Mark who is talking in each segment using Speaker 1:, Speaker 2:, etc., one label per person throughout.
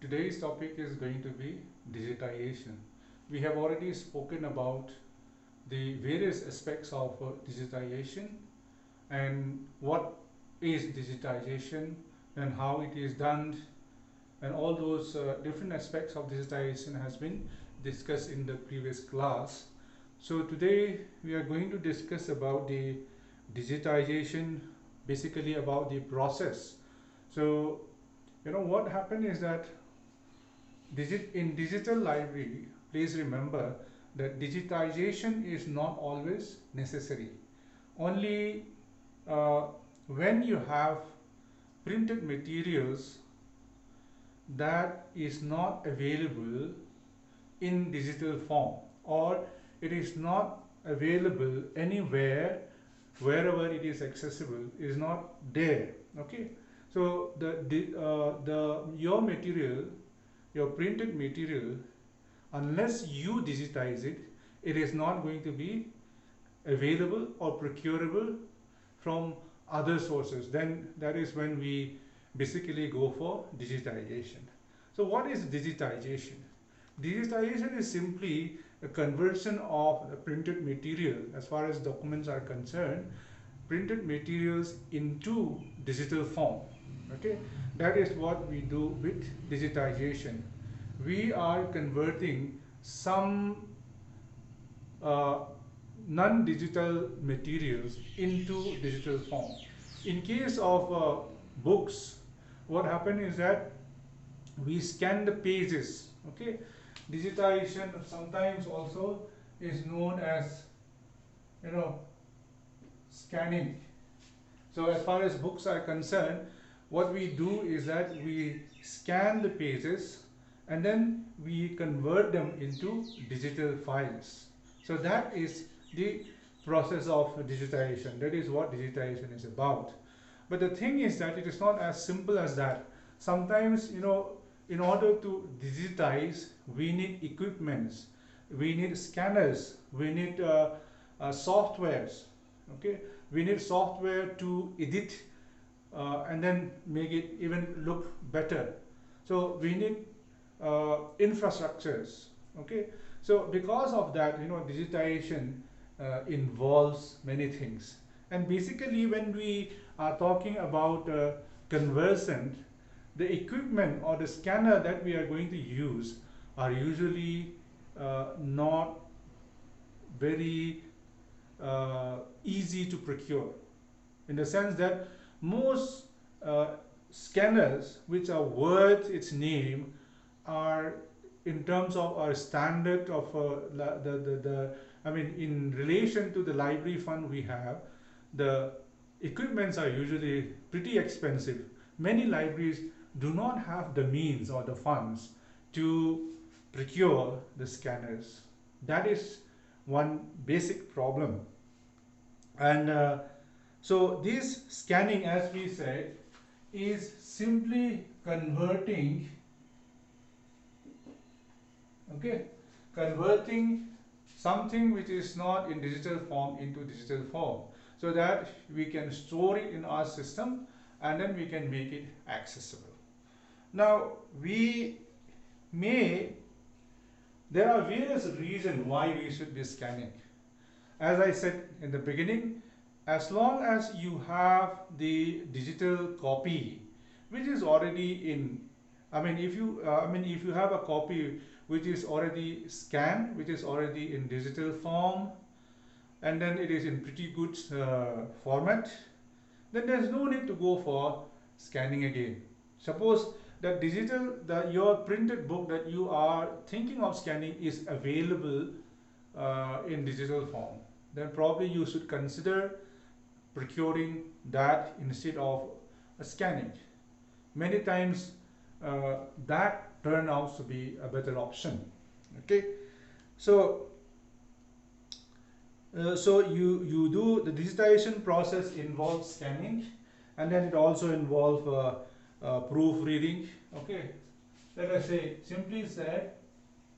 Speaker 1: Today's topic is going to be digitization. We have already spoken about the various aspects of digitization and what is digitization and how it is done, and all those different aspects of digitization has been discussed in the previous class. So today we are going to discuss about the digitization, basically about the process. So what happened is that in digital library, please remember that digitization is not always necessary. Only uh, when you have printed materials that is not available in digital form, or it is not available anywhere, wherever it is accessible is not there. Okay, so the your material, your printed material, unless you digitize it, it is not going to be available or procurable from other sources. Then that is when we basically go for digitization. So what is digitization? Digitization is simply a conversion of the printed material, as far as documents are concerned, printed materials into digital form. Okay, that is what we do with digitization. We are converting some uh, non-digital materials into digital form. In case of books, what happened is that we scan the pages. Okay, digitization sometimes also is known as scanning. So as far as books are concerned, what we do is that we scan the pages and then we convert them into digital files. So that is the process of digitization. That is what digitization is about. But the thing is that it is not as simple as that. Sometimes, in order to digitize, we need equipments, we need scanners, we need softwares. Okay, we need software to edit and then make it even look better. So we need infrastructures. Okay, so because of that, digitization involves many things. And basically when we are talking about conversion, the equipment or the scanner that we are going to use are usually not very easy to procure, in the sense that most scanners which are worth its name are, in terms of our standard of the I mean, in relation to the library fund we have, the equipments are usually pretty expensive. Many libraries do not have the means or the funds to procure the scanners. That is one basic problem. And so this scanning, as we said, is simply converting, okay, converting something which is not in digital form into digital form, so that we can store it in our system and then we can make it accessible. Now we may, there are various reasons why we should be scanning. As I said in the beginning, as long as you have the digital copy which is already in, if you have a copy which is already scanned, which is already in digital form, and then it is in pretty good format, then there's no need to go for scanning again. Suppose that your printed book that you are thinking of scanning is available in digital form, then probably you should consider procuring that instead of scanning. Many times that turns out to be a better option. Okay, so you do the digitization process involves scanning, and then it also involves proofreading. Okay, let us say, simply said,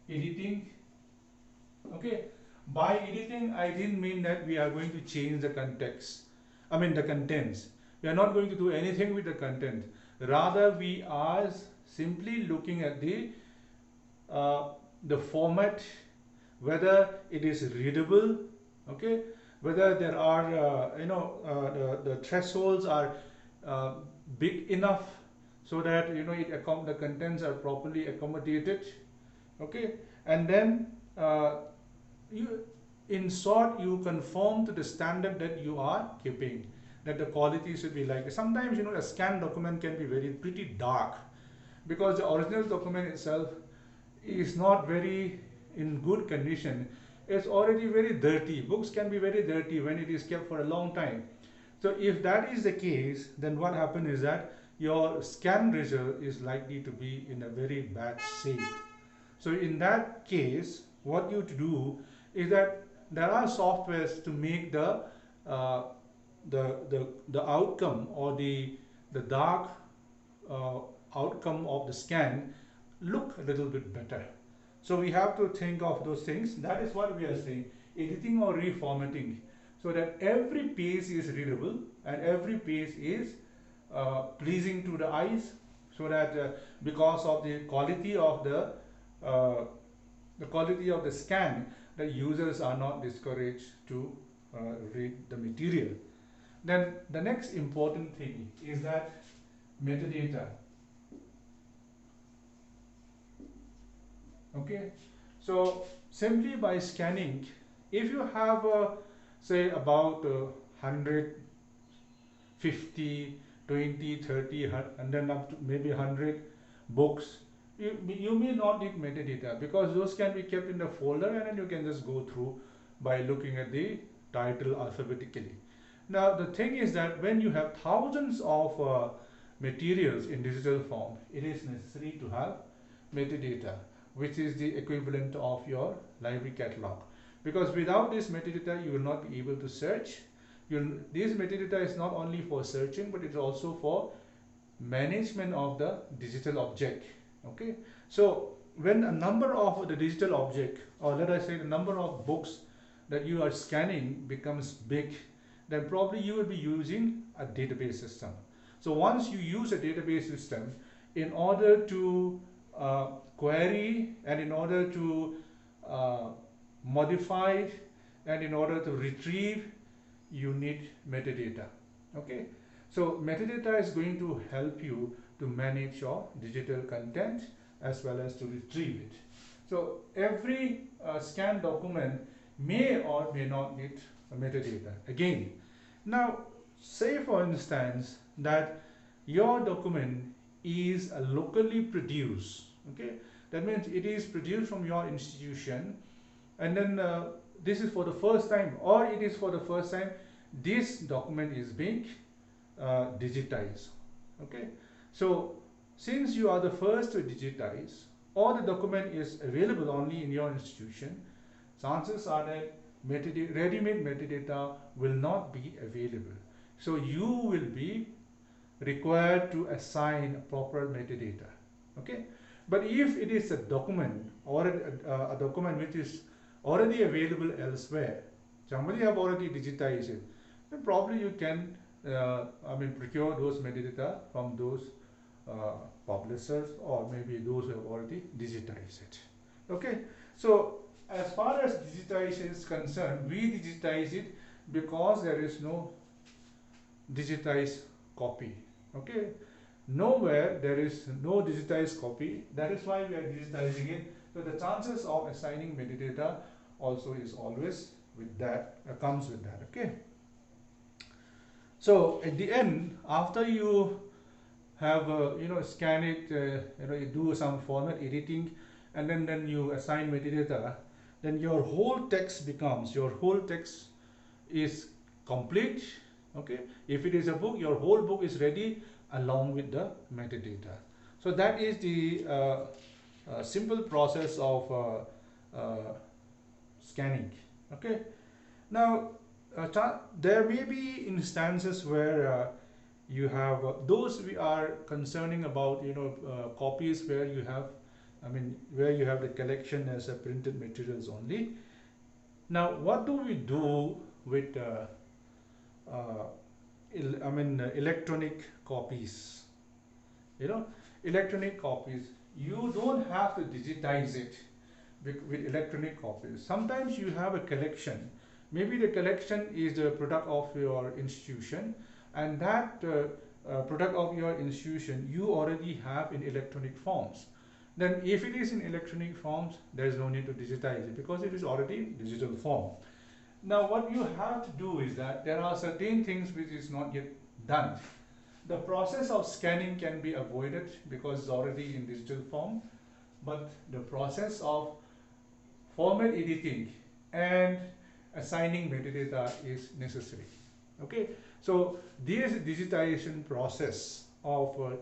Speaker 1: editing. Okay, by editing I didn't mean that we are going to change the context, the contents. We are not going to do anything with the content. Rather, we are simply looking at uh, the format, whether it is readable, okay, whether there are the thresholds are uh, big enough so that the contents are properly accommodated, okay, and then you in short you conform to the standard that you are keeping, that the quality should be like. Sometimes a scanned document can be very pretty dark because the original document itself is not very in good condition. It's already very dirty. Books can be very dirty when it is kept for a long time. So if that is the case, then what happens is that your scan result is likely to be in a very bad shape. So in that case, what you to do is that there are softwares to make uh, the outcome, or the dark uh, outcome of the scan look a little bit better. So we have to think of those things. That is what we are saying, editing or reformatting, so that every page is readable and every page is pleasing to the eyes, so that because of uh, the quality of the scan, the users are not discouraged to read the material. Then the next important thing is that metadata. Okay, so simply by scanning, if you have say about 100, 50, 20, 30, and then up to maybe 100 books, you may not need metadata because those can be kept in the folder and then you can just go through by looking at the title alphabetically. Now the thing is that when you have thousands of materials in digital form, it is necessary to have metadata, which is the equivalent of your library catalog, because without this metadata you will not be able to search. This metadata is not only for searching, but it's also for management of the digital object. Okay, so when a number of the digital object, or let us say the number of books that you are scanning becomes big, then probably you will be using a database system. So once you use a database system, in order to query and in order to uh, modify and in order to retrieve, you need metadata. Okay, so metadata is going to help you to manage your digital content as well as to retrieve it. So every scanned document may or may not need metadata. Again, now say for instance that your document is locally produced. Okay, that means it is produced from your institution, and then this is for the first time, or it is for the first time this document is being digitized. Okay, so since you are the first to digitize, or the document is available only in your institution, chances are that ready-made metadata will not be available. So you will be required to assign proper metadata. Okay, but if it is a document or a document which is already available elsewhere, somebody have already digitized it, then probably you can procure those metadata from those publishers, or maybe those who have already digitized it. Okay, so as far as digitization is concerned, we digitize it because there is no digitized copy. Okay, nowhere there is no digitized copy. That is why we are digitizing it. So the chances of assigning metadata also is always with that, comes with that. Okay, so at the end, after you have scan it, you do some format editing, and then you assign metadata, then your whole text is complete. Okay, if it is a book, your whole book is ready along with the metadata. So that is the simple process of scanning. Okay, now there may be instances where you have those we are concerning about, copies where you have, where you have the collection as a printed materials only. Now what do we do with electronic copies? electronic copies, you don't have to digitize it with electronic copies. Sometimes you have a collection. Maybe the collection is the product of your institution, and that product of your institution you already have in electronic forms. Then if it is in electronic forms, there is no need to digitize it because it is already in digital form. Now what you have to do is that there are certain things which is not yet done. The process of scanning can be avoided because it's already in digital form, but the process of format editing and assigning metadata is necessary. Okay, so this digitization process of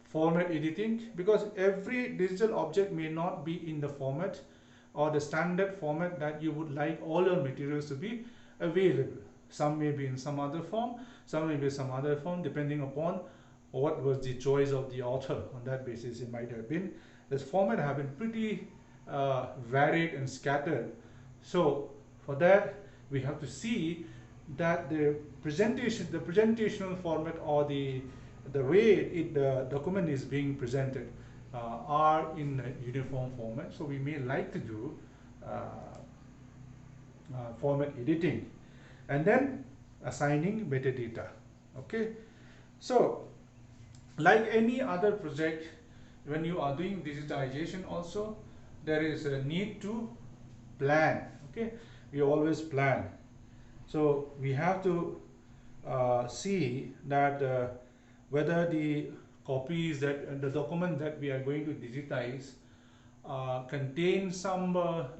Speaker 1: format editing, because every digital object may not be in the format or the standard format that you would like all your materials to be available. Some may be in some other form, some may be some other form, depending upon what was the choice of the author. On that basis it might have been, this format have been pretty varied and scattered. So for that we have to see that the presentational format, or the way the document is being presented are in a uniform format. So we may like to do format editing and then assigning metadata. Okay, so like any other project, when you are doing digitization also, there is a need to plan. Okay, we always plan. So we have to see that whether the copies that the document that we are going to digitize contain some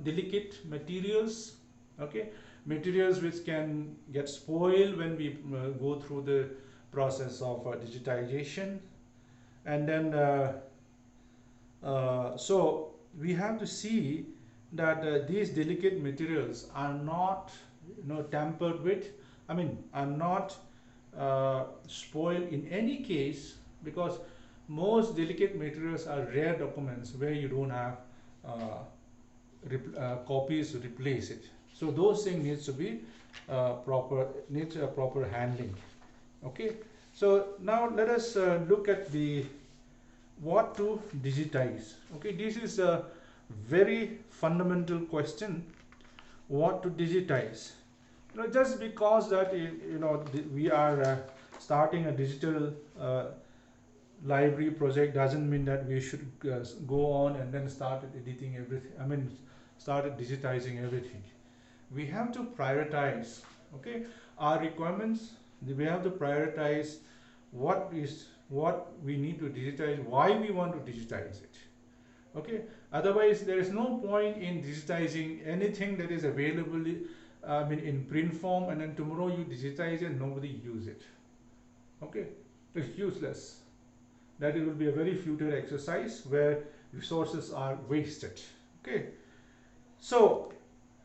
Speaker 1: delicate materials. Okay, materials which can get spoiled when we go through the process of digitization. And then so we have to see that these delicate materials are not tampered with, are not spoiled in any case, because most delicate materials are rare documents where you don't have copies to replace it. So those things needs to be proper handling. Okay, so now let us look at what to digitize. Okay, this is a very fundamental question, what to digitize. Just because that we are starting a digital library project doesn't mean that we should go on and then start editing everything, started digitizing everything. We have to prioritize, okay, our requirements. We have to prioritize what we need to digitize, why we want to digitize it. Okay, otherwise there is no point in digitizing anything that is available in print form, and then tomorrow you digitize it and nobody use it. Okay, it's useless. That it will be a very futile exercise where resources are wasted. Okay, so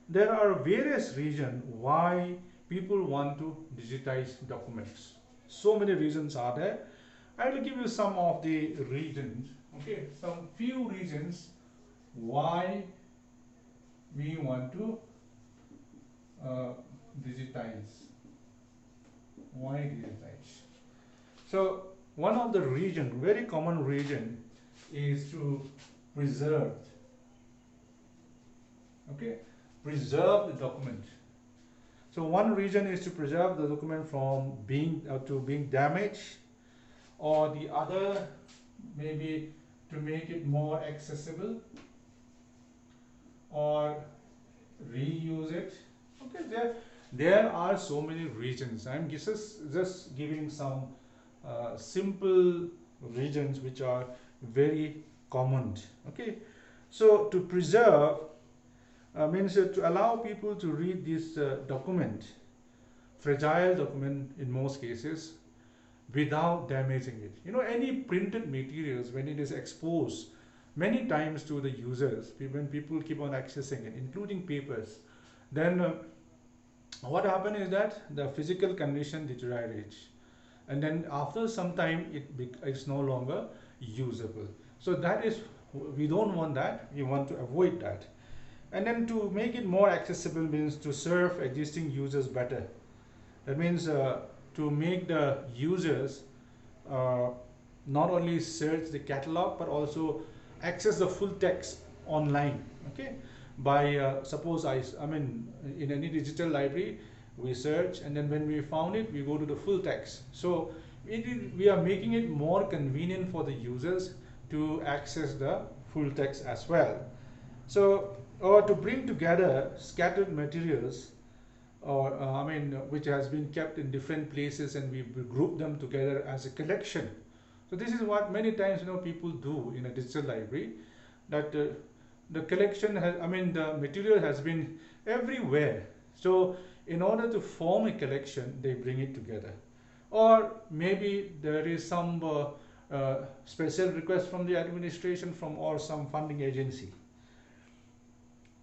Speaker 1: there are various reasons why people want to digitize documents. So many reasons are there. I will give you some of the reasons. Okay, some few reasons why we want to digitize. Why digitize? So one of the reason, very common reason, is to preserve. Okay, preserve the document. So one reason is to preserve the document from being damaged, or the other maybe to make it more accessible or reuse it. Okay, there are so many reasons. I'm just giving some simple reasons which are very common. Okay, so to preserve means to allow people to read this document, fragile document in most cases, without damaging it. Any printed materials, when it is exposed many times to the users, when people keep on accessing it, including papers, then what happens is that the physical condition deteriorates, and then after some time it's no longer usable. So that is, we don't want that, we want to avoid that. And then to make it more accessible means to serve existing users better. That means to make the users uh, not only search the catalog but also access the full text online. Okay, by suppose I mean in any digital library we search, and then when we found it we go to the full text. So we are making it more convenient for the users to access the full text as well. So, or to bring together scattered materials, or which has been kept in different places, and we group them together as a collection. So this is what many times people do in a digital library, that the collection has, the material has been everywhere. So in order to form a collection, they bring it together. Or maybe there is some special request from the administration from or some funding agency.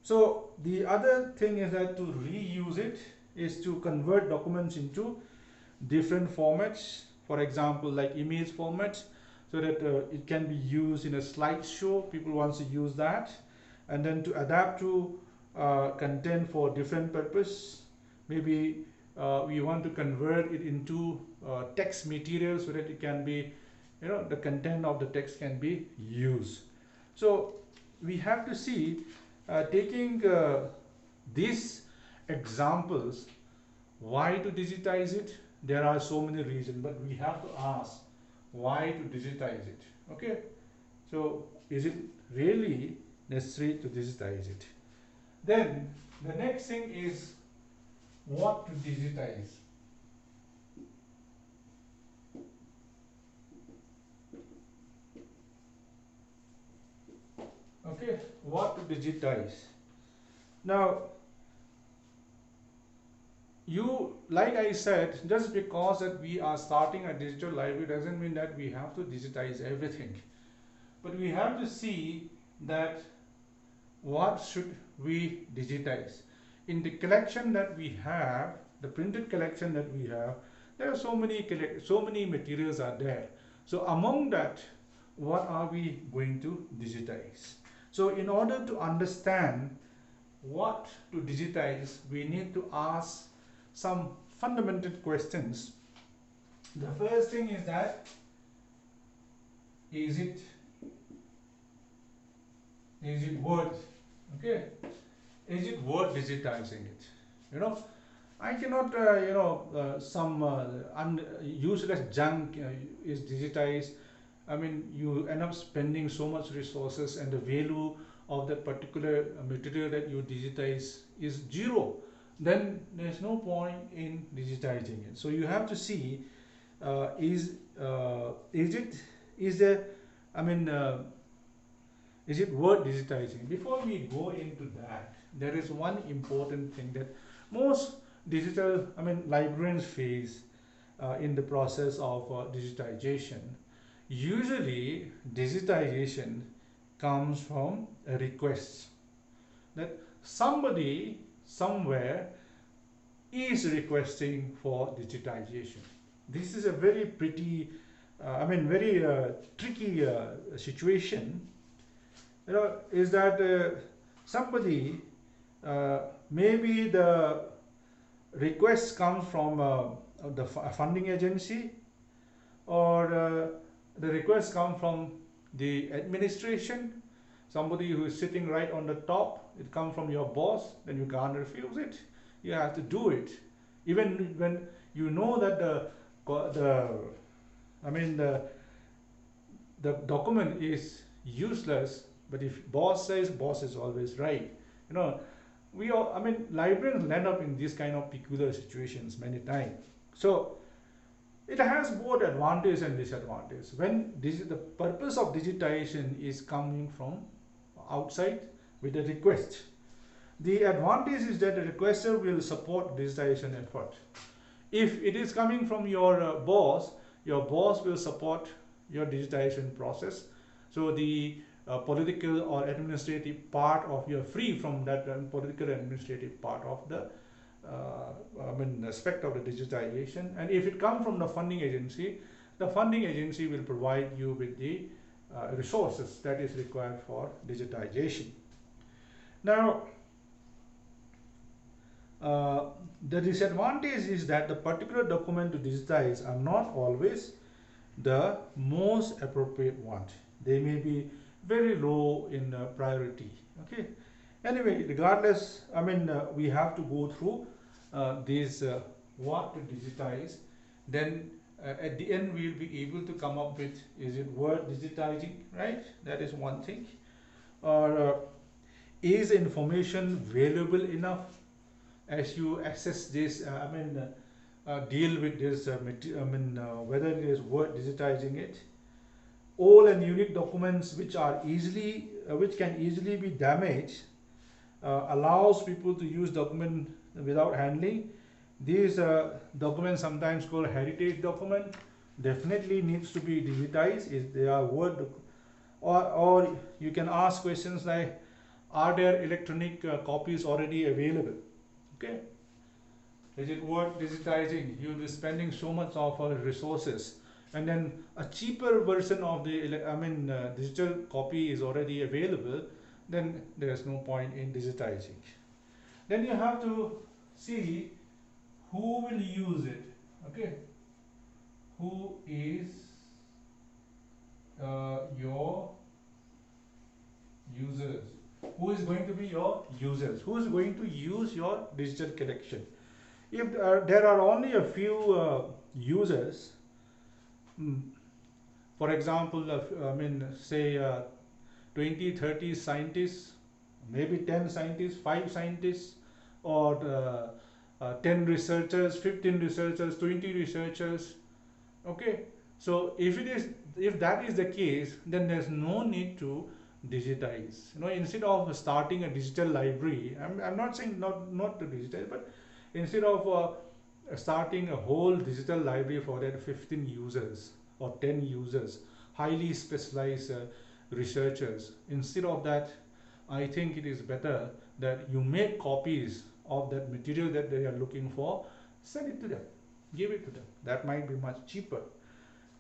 Speaker 1: So the other thing is that to reuse it is to convert documents into different formats, for example like image formats, so that it can be used in a slideshow. People want to use that, and then to adapt to content for different purpose. Maybe we want to convert it into text material so that it can be, the content of the text can be used. So we have to see, taking these examples, why to digitize it. There are so many reasons, but we have to ask why to digitize it. Okay, so is it really necessary to digitize it? Then the next thing is what to digitize. Okay, what to digitize. Now, like I said, just because that we are starting a digital library doesn't mean that we have to digitize everything. But we have to see that what should we digitize. In the collection that we have, the printed collection that we have, there are so many materials are there. So among that, what are we going to digitize? So in order to understand what to digitize, we need to ask some fundamental questions. The first thing is that, is it worth, okay, is it worth digitizing it? I cannot, some useless junk is digitized. You end up spending so much resources, and the value of that particular material that you digitize is zero. Then there's no point in digitizing it. So you have to see, is it is there I mean is it worth digitizing? Before we go into that, there is one important thing that most digital librarians face in the process of digitization. Usually digitization comes from a request, that somebody somewhere is requesting for digitization. This is a very pretty, very tricky situation. Is that somebody, maybe the request comes from the funding agency, or the request comes from the administration, somebody who is sitting right on the top. It comes from your boss, then you can't refuse it. You have to do it, even when you know that the I mean the document is useless. But if boss says, boss is always right. We all, librarians land up in these kind of peculiar situations many times. So it has both advantage and disadvantage. When the purpose of digitization is coming from outside with a request, the advantage is that the requester will support digitization effort. If it is coming from your boss will support your digitization process. So the political or administrative part of, you're free from that political administrative part of the aspect of the digitization. And if it comes from the funding agency will provide you with the resources that is required for digitization. Now, the disadvantage is that the particular document to digitize are not always the most appropriate one. They may be very low in priority. Okay. Anyway, regardless, we have to go through these what to digitize. Then at the end, we'll be able to come up with, is it worth digitizing, right? That is one thing. Or is information valuable enough as you access this? Deal with this. Whether it is worth digitizing it. All and unique documents which can easily be damaged, allows people to use document without handling. These documents, sometimes called heritage document, definitely needs to be digitized if they are worth. Or you can ask questions like, are there electronic copies already available? Okay, is it worth digitizing? You'll be spending so much of our resources, and then a cheaper version of the digital copy is already available, then there's no point in digitizing. Then you have to see who will use it. Okay, who is your users? Who is going to be your users? Who is going to use your digital collection? If there are only a few users, mm, for example, say 20, 30 scientists, maybe 10 scientists, 5 scientists, or 10 researchers, 15 researchers, 20 researchers. Okay, so if that is the case, then there's no need to digitize. Instead of starting a digital library, I'm not saying not to digitize, but instead of starting a whole digital library for that 15 users or 10 users, highly specialized researchers, instead of that, I think it is better that you make copies of that material that they are looking for, send it to them, give it to them. That might be much cheaper.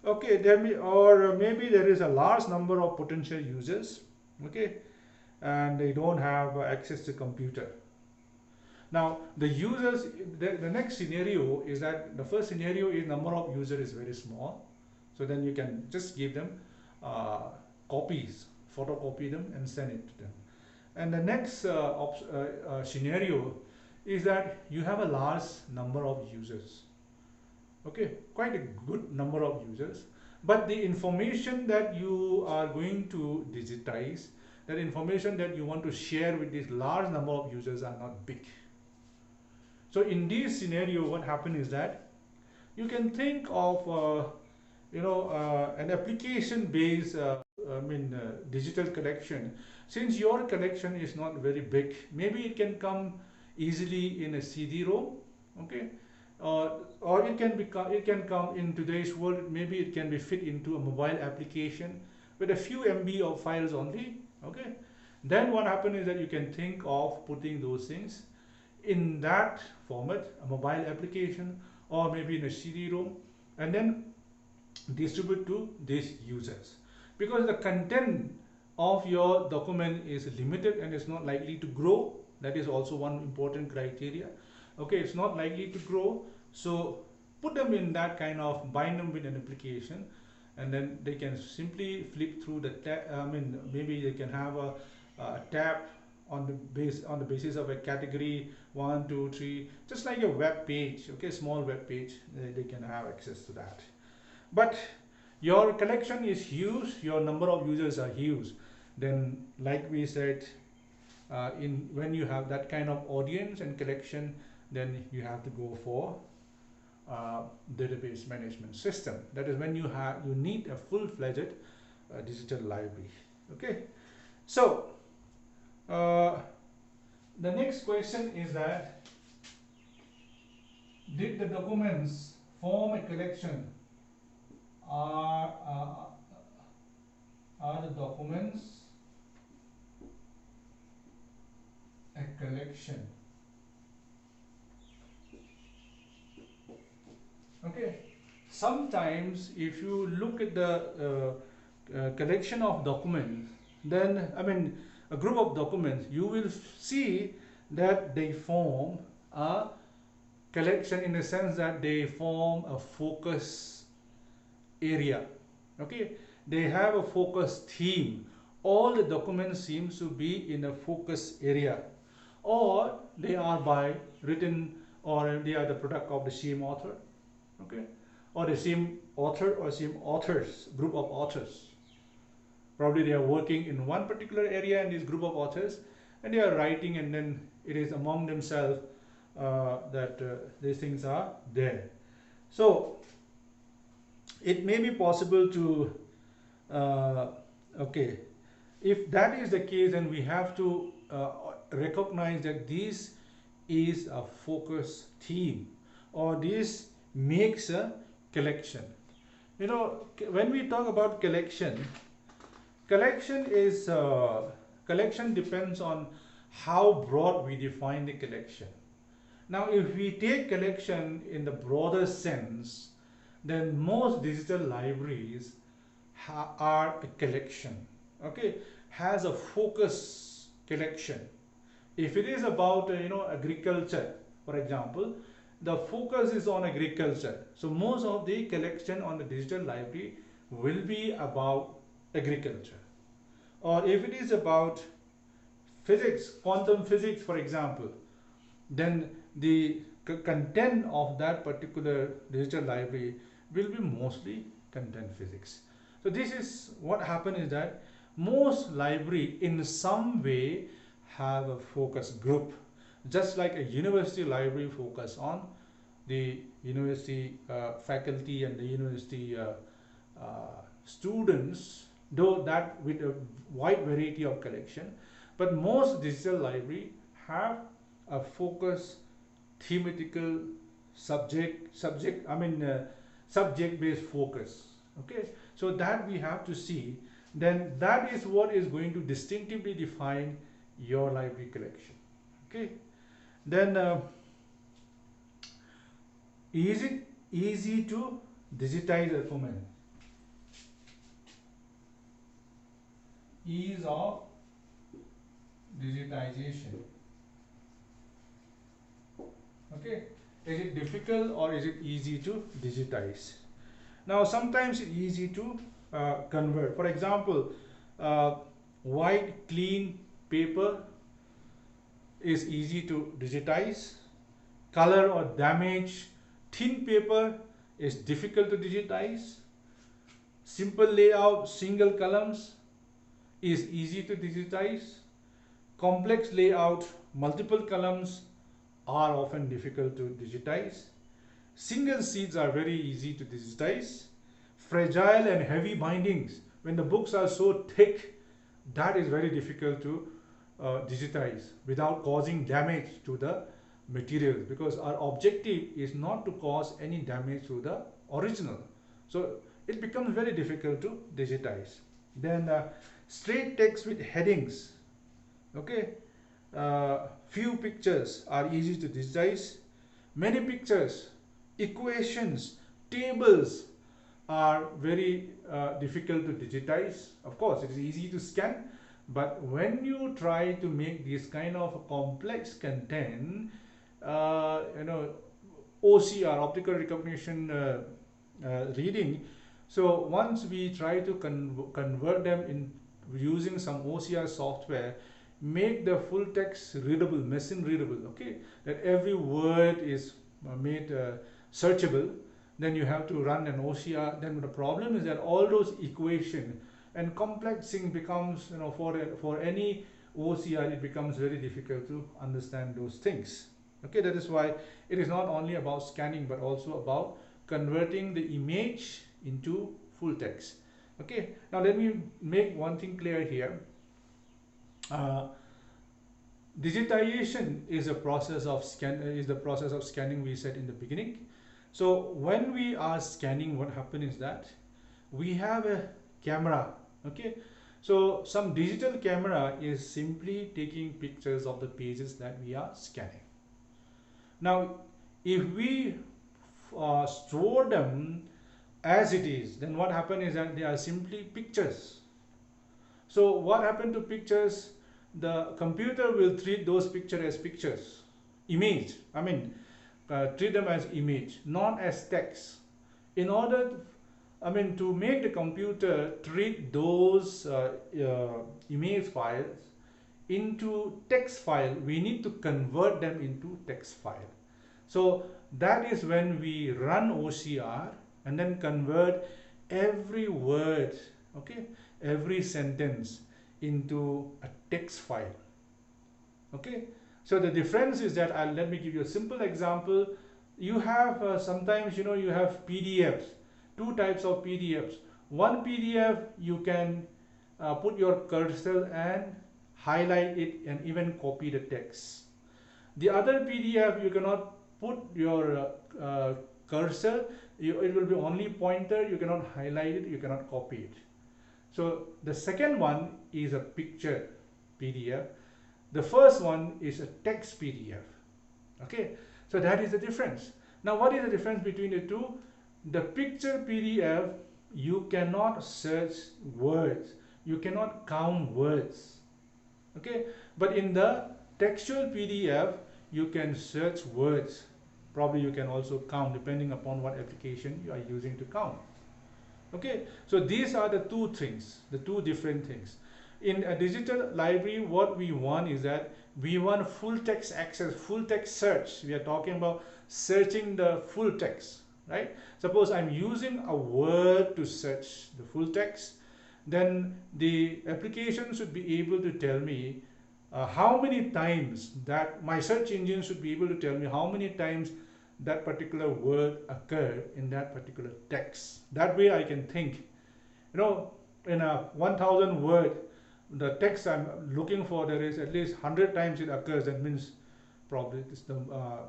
Speaker 1: Okay, or maybe there is a large number of potential users, okay, and they don't have access to computer. Now the users, the next scenario is that the first scenario is number of users is very small, so then you can just give them copies, photocopy them and send it to them. And the next scenario is that you have a large number of users, okay, quite a good number of users, but the information that you are going to digitize, that information that you want to share with this large number of users are not big. So in this scenario, what happens is that you can think of an application based digital collection. Since your collection is not very big, maybe it can come easily in a CD-ROM, okay, or it can come in today's world. Maybe it can be fit into a mobile application with a few MB of files only. Okay, then what happens is that you can think of putting those things in that format, a mobile application, or maybe in a CD-ROM, and then distribute to these users. Because the content of your document is limited and it's not likely to grow. That is also one important criteria. Okay, it's not likely to grow, so put them in that kind of, bind them with an application, and then they can simply flip through the tab. Maybe they can have a tab on the basis of a category 1, 2, 3, just like a web page. Okay, small web page, they can have access to that. But your collection is huge, your number of users are huge, then like we said, when you have that kind of audience and collection, then you have to go for database management system. That is when you need a full-fledged digital library. Okay, so the next question is that, did the documents form a collection? Are the documents a collection? Okay, sometimes if you look at the collection of documents, then a group of documents, you will see that they form a collection in the sense that they form a focus area. Okay, they have a focus theme. All the documents seems to be in a focus area, or they are by written, or they are the product of the same author. Okay, or the same author or same authors, group of authors. Probably they are working in one particular area in this group of authors, and they are writing, and then it is among themselves that these things are there. So it may be possible to okay, if that is the case, then we have to recognize that this is a focus theme, or this makes a collection. You know, when we talk about collection, collection depends on how broad we define the collection. Now, if we take collection in the broader sense, then most digital libraries are a collection. Okay, has a focus collection. If it is about agriculture, for example, the focus is on agriculture. So most of the collection on the digital library will be about agriculture. Or if it is about physics, quantum physics, for example, then the content of that particular digital library will be mostly content physics. So this is what happens, is that most library in some way have a focus group, just like a university library focus on the university faculty and the university students, though that with a wide variety of collection. But most digital library have a focus thematical subject based focus. Okay, so that we have to see, then that is what is going to distinctively define your library collection. Okay, then is it easy to digitize a document? Ease of digitization. Okay, is it difficult or is it easy to digitize? Now sometimes it's easy to convert. For example, white clean paper is easy to digitize. Color or damage thin paper is difficult to digitize. Simple layout single columns is easy to digitize. Complex layout multiple columns are often difficult to digitize. Single sheets are very easy to digitize. Fragile and heavy bindings, when the books are so thick, that is very difficult to digitize without causing damage to the materials, because our objective is not to cause any damage to the original. So it becomes very difficult to digitize. Then straight text with headings. Okay, few pictures are easy to digitize. Many pictures, equations, tables are very difficult to digitize. Of course, it is easy to scan, but when you try to make this kind of complex content, OCR, optical recognition reading. So once we try to convert them in using some OCR software, make the full text readable, machine readable. Okay, that every word is made searchable. Then you have to run an OCR. Then the problem is that all those equation and complex thing becomes, for any OCR, it becomes very difficult to understand those things. Okay, that is why it is not only about scanning but also about converting the image into full text. Okay, now let me make one thing clear here. Digitization is a process of scanning we said in the beginning. So when we are scanning, what happens is that we have a camera. Okay, so some digital camera is simply taking pictures of the pages that we are scanning. Now if we store them as it is, then what happens is that they are simply pictures. So what happened to pictures? The computer will treat those pictures as pictures, image. Treat them as image, not as text. In order I mean, to make the computer treat those image files into text file, we need to convert them into text file. So that is when we run OCR and then convert every word, okay, every sentence into a text file. Okay, so the difference is that let me give you a simple example. You have sometimes, you know, you have PDFs, two types of PDFs. One PDF you can put your cursor and highlight it and even copy the text. The other PDF you cannot put your cursor, it will be only pointer, you cannot highlight it, you cannot copy it. So the second one is a picture PDF. The first one is a text PDF. Okay, so that is the difference. Now what is the difference between the two? The picture PDF, you cannot search words, you cannot count words. Okay, but in the textual PDF you can search words. Probably you can also count depending upon what application you are using to count. Okay, so these are the two things, the two different things. In a digital library, what we want is that we want full text access, full text search. We are talking about searching the full text, right? Suppose I'm using a word to search the full text, then the application should be able to tell me how many times, that my search engine should be able to tell me how many times that particular word occurred in that particular text. That way I can think, you know, in a 1000 word, the text I'm looking for, there is at least 100 times it occurs. That means probably it's the,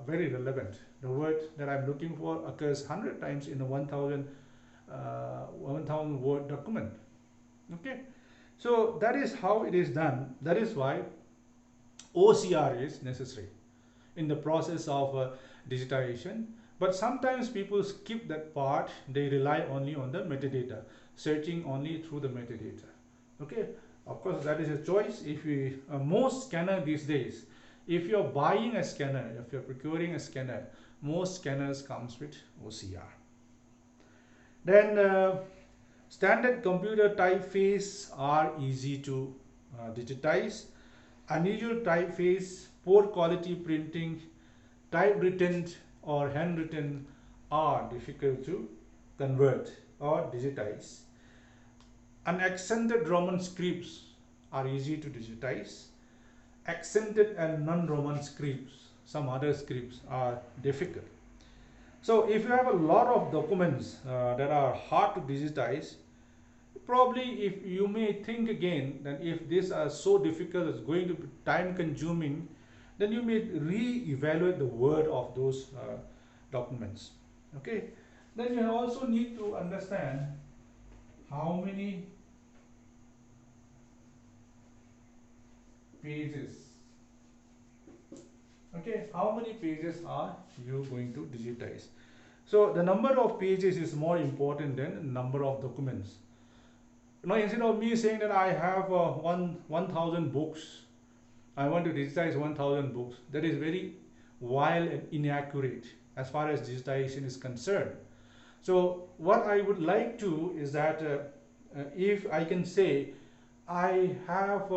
Speaker 1: very relevant. The word that I'm looking for occurs 100 times in a 1000 word document. Okay, so that is how it is done. That is why OCR is necessary in the process of digitization. But sometimes people skip that part. They rely only on the metadata, searching only through the metadata. Okay, of course that is a choice. If we most scanner these days, if you're buying a scanner, if you're procuring a scanner, most scanners comes with OCR. Then standard computer typeface are easy to digitize. Unusual typeface, poor quality printing, typewritten or handwritten are difficult to convert or digitize. Unaccented Roman scripts are easy to digitize. Accented and non-Roman scripts, some other scripts, are difficult. So if you have a lot of documents that are hard to digitize, probably if you may think again that if these are so difficult, it's going to be time consuming, then you may re-evaluate the word of those documents. Okay, then you also need to understand how many pages. Okay, how many pages are you going to digitize? So the number of pages is more important than number of documents. Now instead of me saying that I have 1000 books, I want to digitize 1000 books, that is very wild and inaccurate as far as digitization is concerned. So what I would like to is that if I can say I have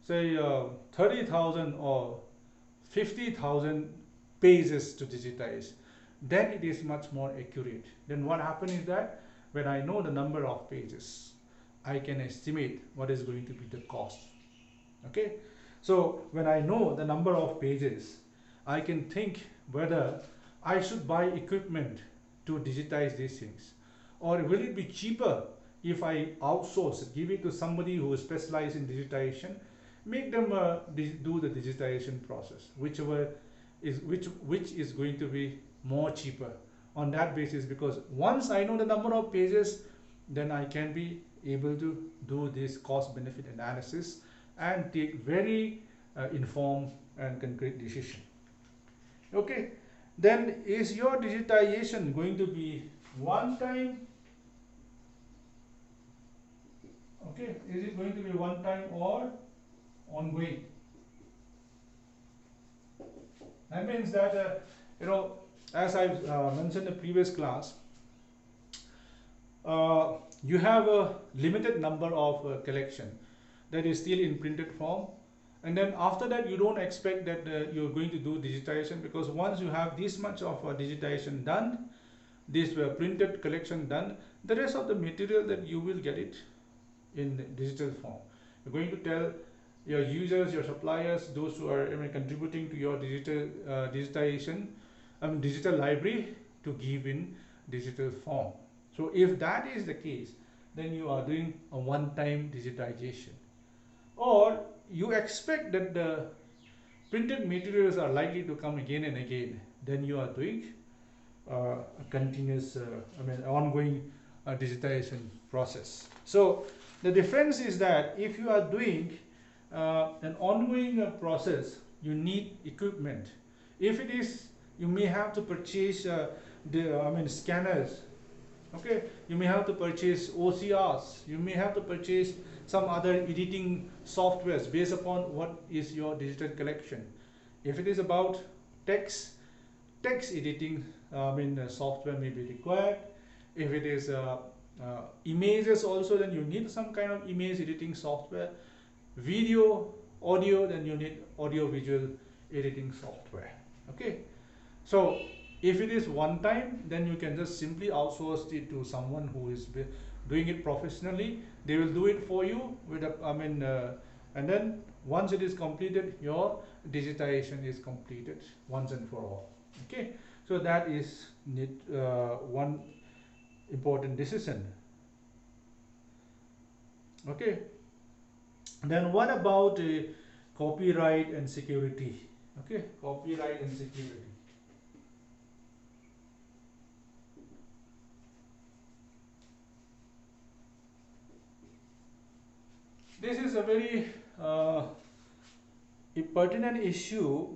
Speaker 1: say 30,000 or 50,000 pages to digitize, then it is much more accurate. Then what happens is that when I know the number of pages, I can estimate what is going to be the cost. Okay, so when I know the number of pages, I can think whether I should buy equipment to digitize these things, or will it be cheaper if I outsource, give it to somebody who is specialized in digitization, make them do the digitization process, whichever is which is going to be more cheaper on that basis. Because once I know the number of pages, then I can be able to do this cost benefit analysis and take very informed and concrete decision. Okay, then is your digitization going to be one time? Okay, is it going to be one time or ongoing? That means that as I mentioned in the previous class, you have a limited number of collection that is still in printed form, and then after that you don't expect that you're going to do digitization, because once you have this much of digitization done, this printed collection done, the rest of the material that you will get it in digital form. You're going to tell your users, your suppliers, those who are contributing to your digitization, digital library, to give in digital form. So if that is the case, then you are doing a one-time digitization. Or you expect that the printed materials are likely to come again and again, then you are doing a continuous, ongoing digitization process. So the difference is that if you are doing an ongoing process, you need equipment. If it is, you may have to purchase scanners. Okay, you may have to purchase OCRs. You may have to purchase some other editing softwares based upon what is your digital collection. If it is about text editing, software may be required. If it is images also, then you need some kind of image editing software. Video, audio, then you need audio visual editing software. Okay, so if it is one time, then you can just simply outsource it to someone who is doing it professionally. They will do it for you with a, and then once it is completed, your digitization is completed once and for all. Okay, so that is one important decision. Okay, then what about copyright and security? Okay, copyright and security. This is a very pertinent issue.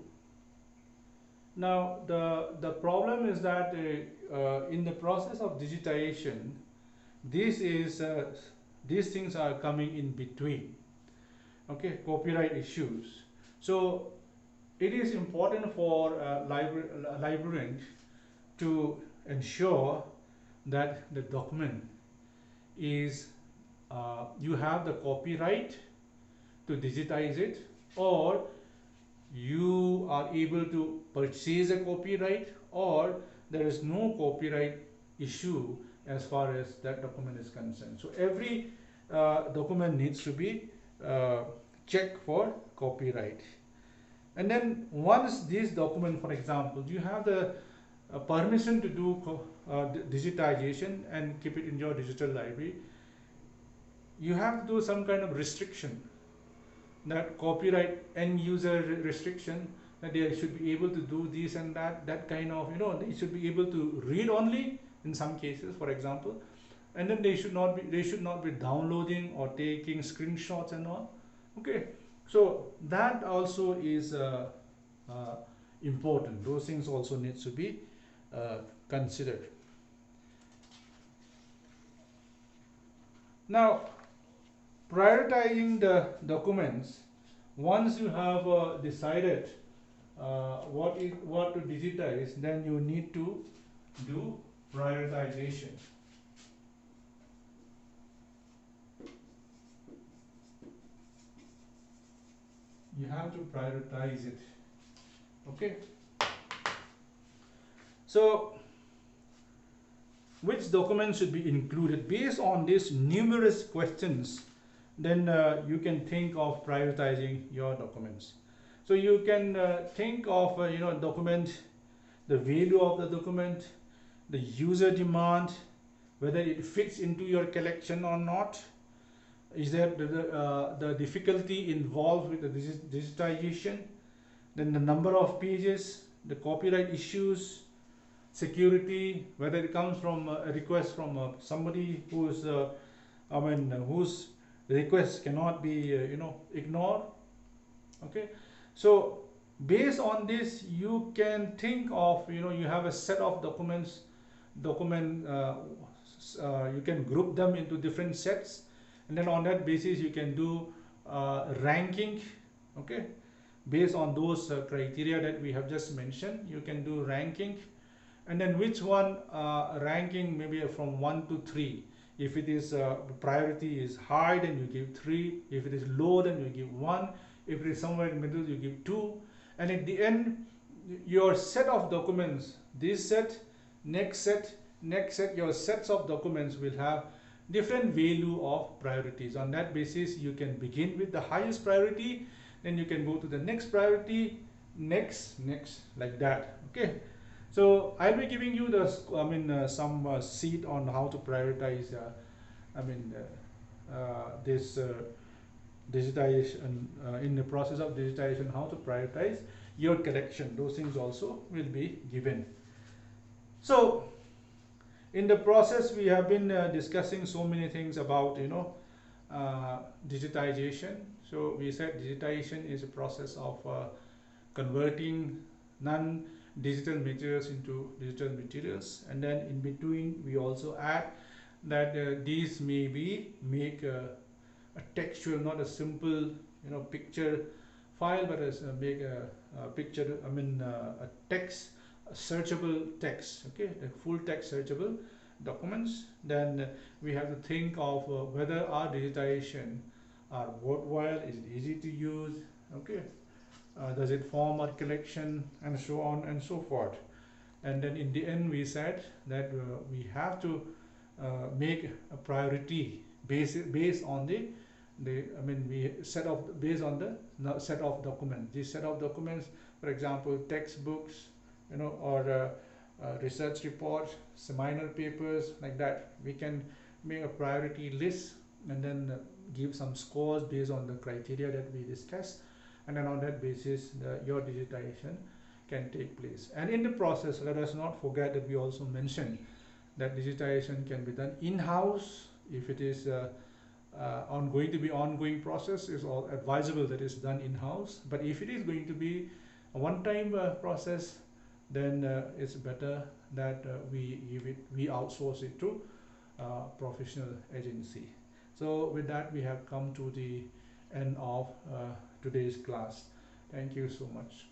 Speaker 1: Now the problem is that in the process of digitization, these things are coming in between. Okay, copyright issues. So it is important for librarians to ensure that the document is you have the copyright to digitize it, or you are able to purchase a copyright, or there is no copyright issue as far as that document is concerned. So every document needs to be checked for copyright. And then once this document, for example, you have the permission to do digitization and keep it in your digital library, you have to do some kind of restriction, that copyright end user restriction, that they should be able to do this and that kind of, they should be able to read only in some cases, for example, and then they should not be downloading or taking screenshots and all. Okay, so that also is important. Those things also needs to be considered. Now, prioritizing the documents, once you have decided what to digitize, then you need to do prioritization. You have to prioritize it. Okay, so which documents should be included? Based on these numerous questions, then you can think of prioritizing your documents. So you can think of document, the value of the document, the user demand, whether it fits into your collection or not. Is there the difficulty involved with the digitization? Then the number of pages, the copyright issues, security, whether it comes from a request from somebody who's whose request cannot be ignored. Okay, so based on this, you can think of, you have a set of documents, you can group them into different sets, and then on that basis you can do ranking. Okay, based on those criteria that we have just mentioned, you can do ranking, and then which one ranking maybe from 1 to 3 If it is priority is high, then you give 3. If it is low, then you give 1. If it is somewhere in the middle, you give 2. And at the end, your set of documents, this set, next set, next set, your sets of documents will have different value of priorities. On that basis, you can begin with the highest priority, then you can go to the next priority, next, like that. Okay. So I'll be giving you the some seed on how to prioritize this digitization, in the process of digitization, how to prioritize your collection. Those things also will be given. So in the process, we have been discussing so many things about digitization. So we said digitization is a process of converting non-digital materials into digital materials, and then in between we also add that these may be make a textual, not a simple picture file, but as make a picture, a text, a searchable text. Okay, the full text searchable documents. Then we have to think of whether our digitization are worthwhile, is it easy to use, okay, does it form a collection, and so on and so forth. And then in the end we said that we have to make a priority based on we set of based on the set of documents. This set of documents, for example, textbooks, or research reports, seminar papers, like that. We can make a priority list and then give some scores based on the criteria that we discussed, and then on that basis your digitization can take place. And in the process, let us not forget that we also mentioned that digitization can be done in-house. If it is going to be ongoing process, is all advisable that is done in-house. But if it is going to be a one-time process, then it's better that we outsource it to professional agency. So with that, we have come to the end of today's class. Thank you so much.